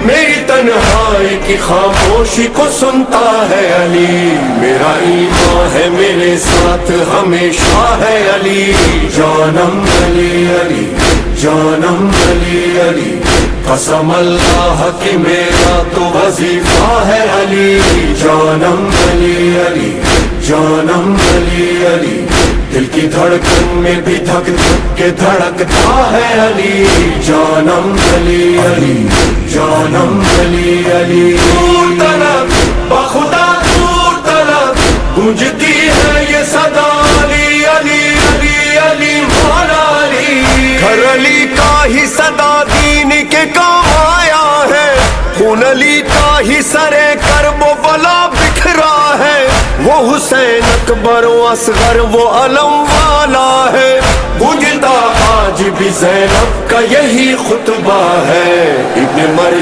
میری تنہائی کی خاموشی کو سنتا ہے علی، میرا ایمان ہے میرے ساتھ ہمیشہ ہے علی، جانم علی علی جانم علی علی، قسم اللہ کی میرا تو وظیفہ ہے علی، جانم علی علی جانم علی علی، دل کی دھڑکن میں بھی دھک دھک کے دھڑکتا ہے علی، جانم علی علی جانم علی علی، دور طلب بخدا دور طلب گونجتی ہے یہ صدا علی علی علی علی مولا علی، گھر علی کا ہی صدا دین کے کام آیا ہے، خون علی کا ہی سرے کرب و بلا بکھرا ہے، وہ حسین اکبر و اصغر وہ علم والا ہے، گونجتا آج بھی زینب کا یہی خطبہ ہے، ابن مریم